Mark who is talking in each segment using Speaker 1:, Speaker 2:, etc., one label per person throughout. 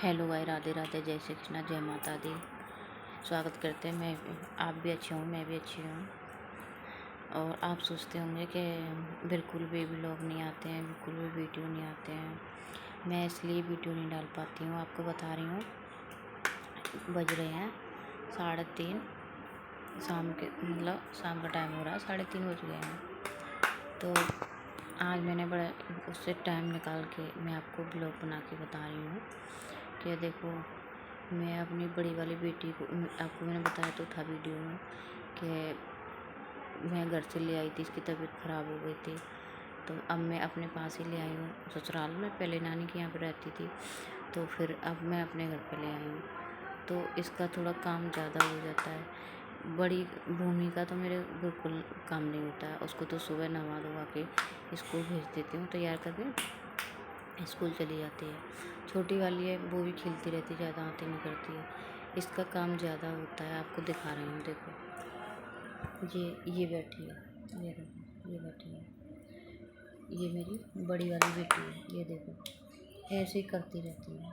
Speaker 1: Hello भाई, राधे राधे, जय श्री कृष्णा, जय माता दी। स्वागत करते हैं। मैं आप भी अच्छे हूँ, मैं भी अच्छी हूँ। और आप सोचते होंगे कि बिल्कुल भी व्लॉग नहीं आते हैं, बिल्कुल भी वीडियो नहीं आते हैं। मैं इसलिए वीडियो नहीं डाल पाती हूँ। आपको बता रही हूँ, बज रहे हैं 3:30 शाम के, मतलब शाम का टाइम हो रहा है, 3:30 बज गए हैं। तो आज मैंने बड़ा उससे टाइम निकाल के मैं आपको ब्लॉग बना के बता रही हूँ कि देखो, मैं अपनी बड़ी वाली बेटी को, आपको मैंने बताया तो था वीडियो में कि मैं घर से ले आई थी, इसकी तबीयत ख़राब हो गई थी। तो अब मैं अपने पास ही ले आई हूँ ससुराल में। पहले नानी के यहाँ पर रहती थी, तो फिर अब मैं अपने घर पे ले आई हूँ। तो इसका थोड़ा काम ज़्यादा हो जाता है। बड़ी भूमि का तो मेरे बिल्कुल काम नहीं होता है। उसको तो सुबह नहा धोवा के स्कूल भेज देती हूँ, तैयार करके स्कूल चली जाती है। छोटी वाली है, वो भी खेलती रहती है, ज़्यादा आती नहीं करती है। इसका काम ज़्यादा होता है। आपको दिखा रही हूँ, देखो, ये बैठी है, ये देखो, ये बैठी है, ये मेरी बड़ी वाली बेटी है। ये देखो, ऐसे ही करती रहती है।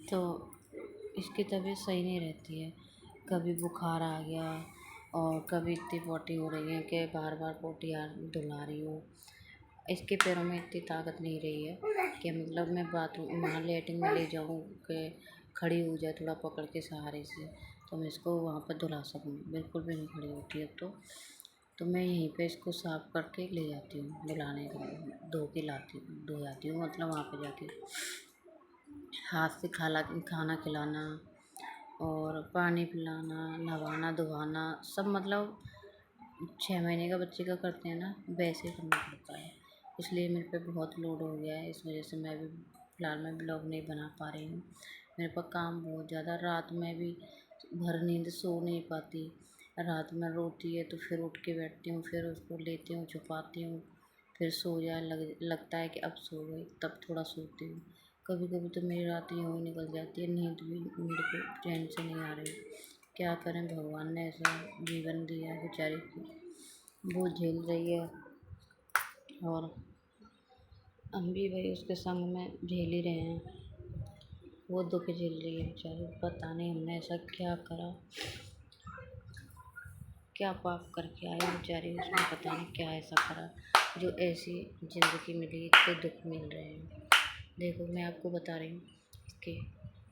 Speaker 1: तो इसकी तबीयत सही नहीं रहती है। कभी बुखार आ गया और कभी इतनी पोटी हो रही है कि बार बार पोटी दुला रही हूँ। इसके पैरों में इतनी ताकत नहीं रही है कि मतलब मैं बाथरूम वहाँ लेटरिन में ले जाऊँ कि खड़ी हो जाए थोड़ा पकड़ के सहारे से, तो मैं इसको वहाँ पर धुला सकूँ। बिल्कुल भी नहीं खड़ी होती है। तो मैं यहीं पे इसको साफ़ करके ले जाती हूँ धुलाने के लिए, धो जाती हूँ, मतलब वहाँ पे जाके हाथ से खाना खिलाना और पानी पिलाना, नहवाना धोवाना सब, मतलब 6 महीने का बच्चे का करते हैं ना, वैसे करना पड़ता है। इसलिए मेरे पे बहुत लोड हो गया है। इस वजह से मैं भी फ़िलहाल में ब्लॉग नहीं बना पा रही हूँ। मेरे पास काम बहुत ज़्यादा, रात में भी भर नींद सो नहीं पाती। रात में रोती है तो फिर उठ के बैठती हूँ, फिर उसको लेती हूँ, छुपाती हूँ, फिर सो जाए, लगता है कि अब सो गई, तब थोड़ा सोती हूँ। कभी कभी तो मेरी रात यूँ ही निकल जाती है, नींद भी मेरे को चैन से नहीं आ रही। क्या करें, भगवान ने ऐसा जीवन दिया है बेचारी की, वो झेल रही है और हम भी भाई उसके संग में झेल ही रहे हैं। वो दुख झेल रही है बेचारी। पता नहीं हमने ऐसा क्या करा, क्या पाप करके आई बेचारी, उसने पता नहीं क्या ऐसा करा जो ऐसी ज़िंदगी मिली, इतने दुख मिल रहे हैं। देखो, मैं आपको बता रही हूँ,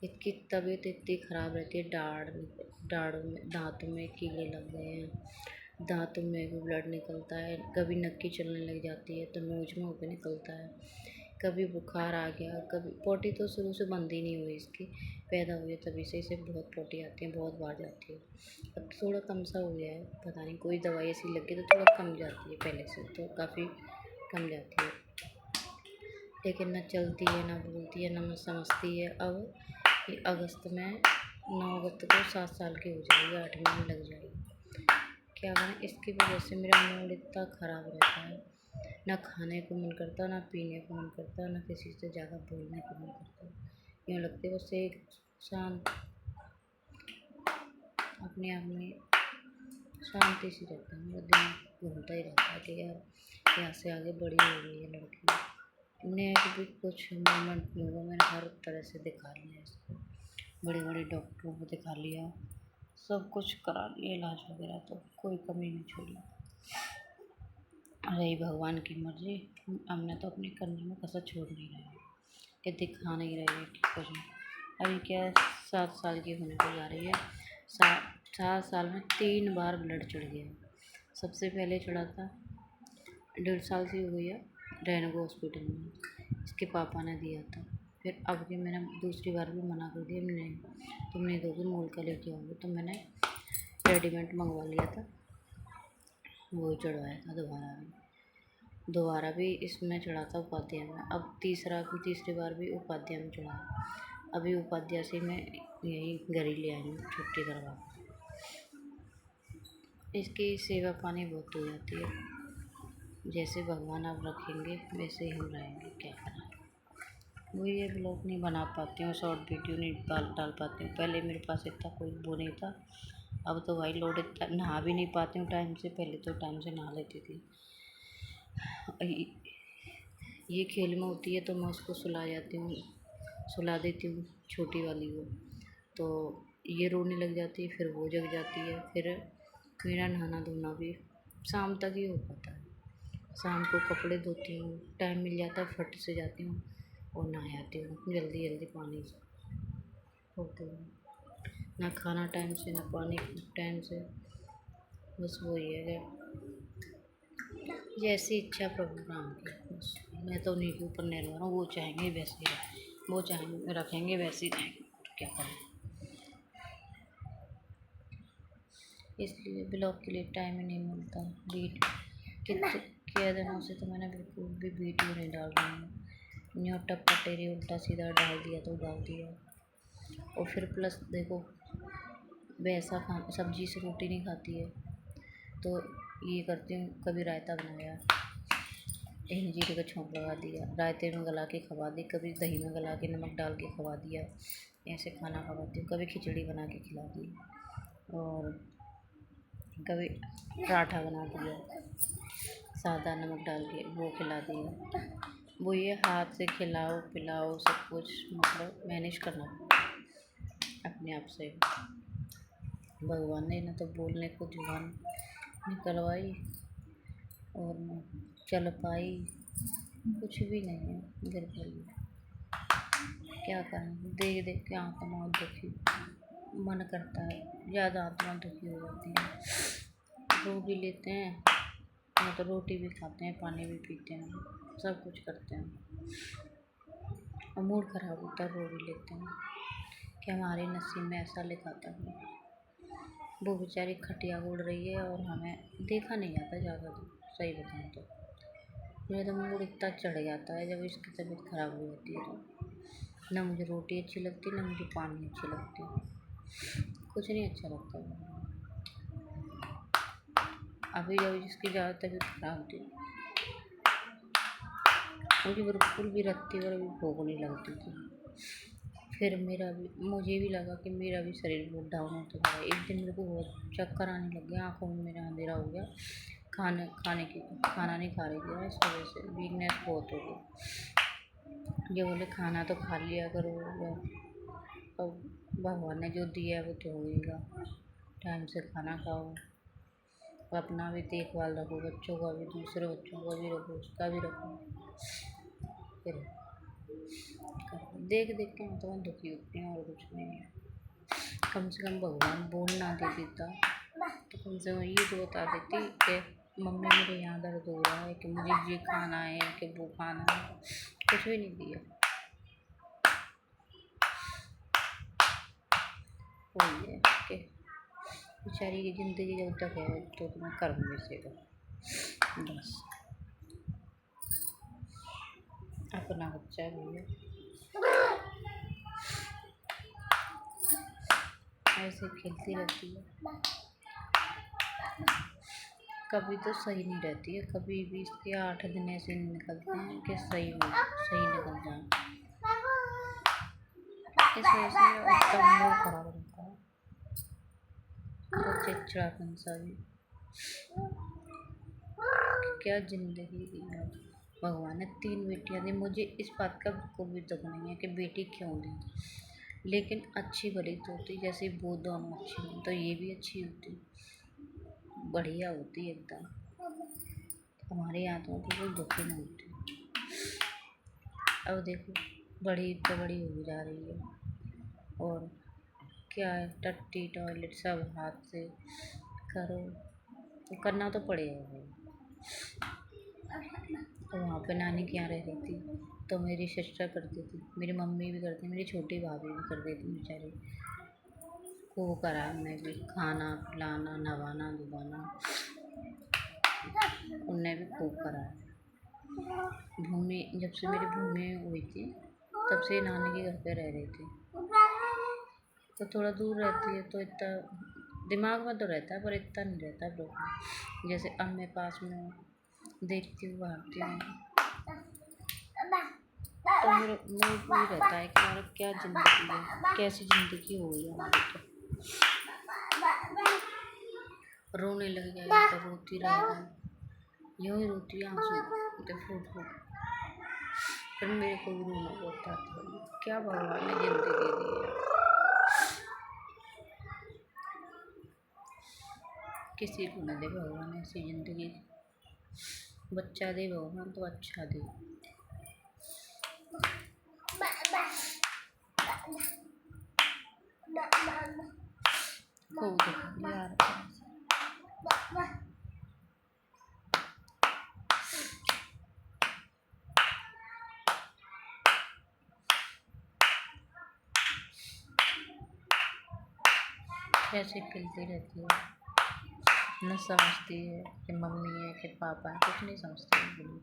Speaker 1: इसकी तबीयत इतनी ख़राब रहती है। दाढ़ों में, दांतों में कीड़े लग गए हैं, दांतों में भी ब्लड निकलता है, कभी नक्की चलने लग जाती है तो नोज में होकर निकलता है, कभी बुखार आ गया, कभी पोटी तो शुरू से बंद ही नहीं हुई इसकी, पैदा हुई है तभी से इसे बहुत पोटी आती है, बहुत बार जाती है। अब थोड़ा कम सा हो गया है, पता नहीं कोई दवाई ऐसी लगी तो थोड़ा कम जाती है, पहले से तो काफ़ी कम जाती है। लेकिन ना चलती है, ना बोलती है, ना समझती है। अब ये अगस्त में 9 अगस्त को 7 साल की हो जाएगी, 8 महीने लग जाएगी। क्या करें, इसकी वजह से मेरा मूड इतना ख़राब रहता है, ना खाने को मन करता, ना पीने को मन करता, ना किसी से ज़्यादा बोलने को मन करता। यूँ लगती है बस एक शांत, अपने आप में शांति सी रहता है। मेरा दिमाग घूमता ही रहता है कि यार यहाँ से आगे बड़ी हो गई है लड़की। नेट भी कुछ मूवमेंट नहीं हुआ, मैंने हर तरह से दिखा लिया इसको, बड़े बड़े डॉक्टरों को दिखा लिया, सब कुछ करा लिया इलाज वगैरह, तो कोई कमी नहीं छोड़ी। रही भगवान की मर्जी, हमने तो अपने करने में कसर छोड़ नहीं रहे हैं कि दिखा नहीं रहे कि कुछ नहीं। अभी क्या है, 7 साल की होने को जा रही है। 7 साल में 3 बार ब्लड चढ़ गया। सबसे पहले चढ़ा था 1.5 साल की हो गई है, रेनगो हॉस्पिटल में, इसके पापा ने दिया था। फिर अब की मैंने दूसरी बार भी मना कर दिया, नहीं तुम नहीं दोगे, मोल का लेके आओगे, तो मैंने रेडीमेड मंगवा लिया था, वो चढ़वाया था। दोबारा भी इसमें चढ़ा था उपाध्याय में। अब तीसरी बार भी उपाध्याय में चढ़ा। अभी उपाध्याय से मैं यही घर ही ले आई हूँ छुट्टी करवा। इसकी सेवा पानी बहुत हो जाती है, जैसे भगवान आप रखेंगे वैसे ही हम रहेंगे, क्या करें। वही ये ब्लॉग नहीं बना पाती हूँ, शॉर्ट वीडियो नहीं डाल पाती हूँ। पहले मेरे पास इतना कोई वो नहीं था, अब तो भाई लोड इतना, नहा भी नहीं पाती हूँ टाइम से। पहले तो टाइम से नहा लेती थी, ये खेल में होती है तो मैं उसको सुला देती हूँ छोटी वाली को। तो ये रोने लग जाती है, फिर वो जग जाती है, फिर मेरा नहाना धोना भी शाम तक ही हो पाता है। शाम को कपड़े धोती हूँ, टाइम मिल जाता है फट से जाती हूँ और नहा आती हूँ जल्दी जल्दी पानी से होते हुए। ना खाना टाइम से, ना पानी टाइम से, बस वही है जैसी इच्छा प्रभु राम की। बस मैं तो उन्हीं के ऊपर निर्भर हूँ, वो चाहेंगे वैसे ही वो चाहेंगे रखेंगे वैसे ही रहेंगे, और क्या करें। इसलिए ब्लॉग के लिए टाइम ही नहीं मिलता। कितने दिनों से तो मैंने बिल्कुल भी वीडियो नहीं डाल रही हूँ। न्यू टप्पा टेरी उल्टा सीधा डाल दिया तो डाल दिया। और फिर प्लस देखो, वैसा सब्जी से रोटी नहीं खाती है तो ये करती हूँ, कभी रायता बनाया, हिंग जीरे का छोंक लगा दिया, रायते में गला के खवा दी, कभी दही में गला के नमक डाल के खवा दिया, ऐसे खाना खवाती हूँ। कभी खिचड़ी बना के खिला दी और कभी पराठा बना दिया सादा नमक डाल के, वो खिला दिया। वो ये हाथ से खिलाओ पिलाओ सब कुछ मतलब मैनेज करना पड़ता अपने आप से। भगवान ने ना तो बोलने को जुबान निकलवाई और न चल पाई, कुछ भी नहीं है बिल्कुल भी। क्या करें, देख देख के आत्मा दुखी, मन करता है, ज़्यादा आत्मा दुखी हो जाती है। रो भी लेते हैं, मतलब रोटी भी खाते हैं, पानी भी पीते हैं, सब कुछ करते हैं और मूड ख़राब होता है, रो भी लेते हैं कि हमारे नसीब में ऐसा लिखा था। वो बेचारी खटिया उड़ रही है और हमें देखा नहीं जाता ज़्यादा। तो सही बताऊँ तो मेरा तो मूड इतना चढ़ जाता है जब इसकी तबीयत ख़राब हो जाती है। तो ना मुझे रोटी अच्छी लगती, ना मुझे पानी अच्छी लगती, कुछ नहीं अच्छा लगता मुझे। अभी जब जिसकी ज़्यादा तबीयत ख़राब थी मुझे बिल्कुल भी रत्ती भर भी भूख नहीं लगती थी। फिर मुझे भी लगा कि मेरा भी शरीर बहुत डाउन होता था। एक दिन मेरे को बहुत चक्कर आने लग गया, आँखों में मेरा अंधेरा हो गया, खाना नहीं खा रही थी, इस वजह से वीकनेस बहुत हो गई। ये बोले खाना तो खा लिया करो, अब भगवान ने जो दिया है वो तो होगा, टाइम से खाना खाओ, अपना भी देखभाल रखो, बच्चों का भी, दूसरे बच्चों का भी रखो, उसका भी रखो। फिर देख देख के मैं तो दुखी होती हूँ और कुछ नहीं है। कम से कम भगवान बोल ना दे देता तो कम से कम ये तो बता देती कि मम्मी मेरे यहाँ दर्द हो रहा है, कि मुझे ये खाना है, कि वो खाना है, कुछ भी नहीं दिया। वही है कि बेचारी की ज़िंदगी जब तक है तो मैं करूँगी सेवा, बस। अपना बच्चा भी है, ऐसे खेलती रहती है, कभी तो सही नहीं रहती है, कभी भी इसके 8 दिन ऐसे निकलते हैं कि सही निकल जाए। इस वजह से मेरा एकदम मूड खराब रहता है, तो चिड़चिड़ापन सा भी। क्या ज़िंदगी दी है भगवान ने, 3 बेटियां दी मुझे। इस बात का बिल्कुल भी दुख नहीं है कि बेटी क्यों दी, लेकिन अच्छी भली तो होती, जैसे वो दोनों अच्छी हों तो ये भी अच्छी होती, बढ़िया होती एकदम। हमारे यहाँ तो कोई दुखी नहीं होती। अब देखो बड़ी तो बड़ी हो जा रही है और क्या है, टट्टी टॉयलेट सब हाथ से करो तो करना तो पड़ेगा भाई। तो वहाँ पे नानी के यहाँ रह रही थी तो मेरी सिस्टर करती थी, मेरी मम्मी भी करती, मेरी छोटी भाभी भी कर देती बेचारी, खूब करा है उन्हें भी, खाना खिलाना नहवाना धुलाना उन्हें भी खूब करा है। भूमि जब से मेरी भूमि हुई थी तब से नानी के घर पे रह रही थी, तो थोड़ा दूर रहती है तो इतना दिमाग में तो रहता है पर इतना नहीं रहता प्रॉब्लम। जैसे अब मैं पास में देखती हूँ भागती हूँ तो मेरा मूड वही रहता है कि हमारा क्या ज़िंदगी है, कैसी ज़िंदगी हो गई है हमारी। तो रोने लग जाएगी तो रोती रहेगी, यूँ ही रोती है आंसू तो फूट फूट। फिर मेरे को भी रोना बहुत आता है। क्या भगवान ने ज़िंदगी दी है, किसी को न दे भगवान ऐसी ज़िंदगी। बच्चा दे भगवान तो अच्छा दे। खूब यार कैसे खेलती रहती है, न समझती है कि मम्मी है कि पापा है, कुछ नहीं समझती है बिल्कुल।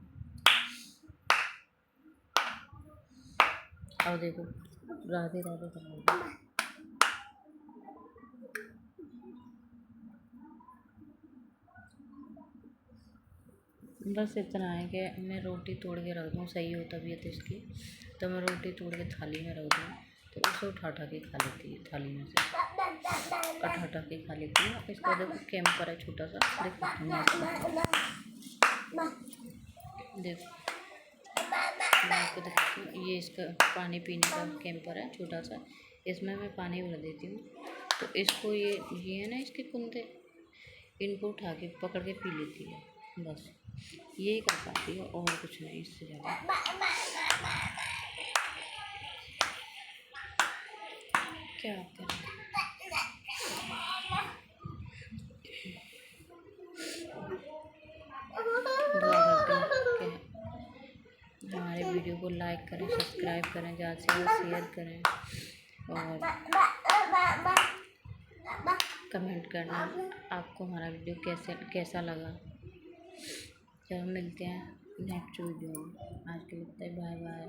Speaker 1: और देखो राधे राधे कर रही है। बस इतना है कि मैं रोटी तोड़ के रख दूँ, सही हो तबीयत इसकी, तो मैं रोटी तोड़ के थाली में रख दूँ तो उसे उठा के खा लेती है, थाली में से उठा के खा लेती है। इसका देखो कैंपर है छोटा सा, देखो देखो मैं आपको दिखाती हूँ। ये इसका पानी पीने का कैंपर है छोटा सा, इसमें मैं पानी भर देती हूँ। तो इसको ये है ना इसके कुंदे, इनको उठा के पकड़ के पी लेती है। बस यही कर पाती है और कुछ नहीं इससे ज़्यादा। क्या करें, दुआ करते हैं कि हमारे वीडियो को लाइक करें, सब्सक्राइब करें, ज़्यादा से ज़्यादा शेयर करें और कमेंट करना आपको हमारा वीडियो कैसा लगा। चलो मिलते हैं नेक्स्ट वीडियो में। आज के लिए बाय बाय।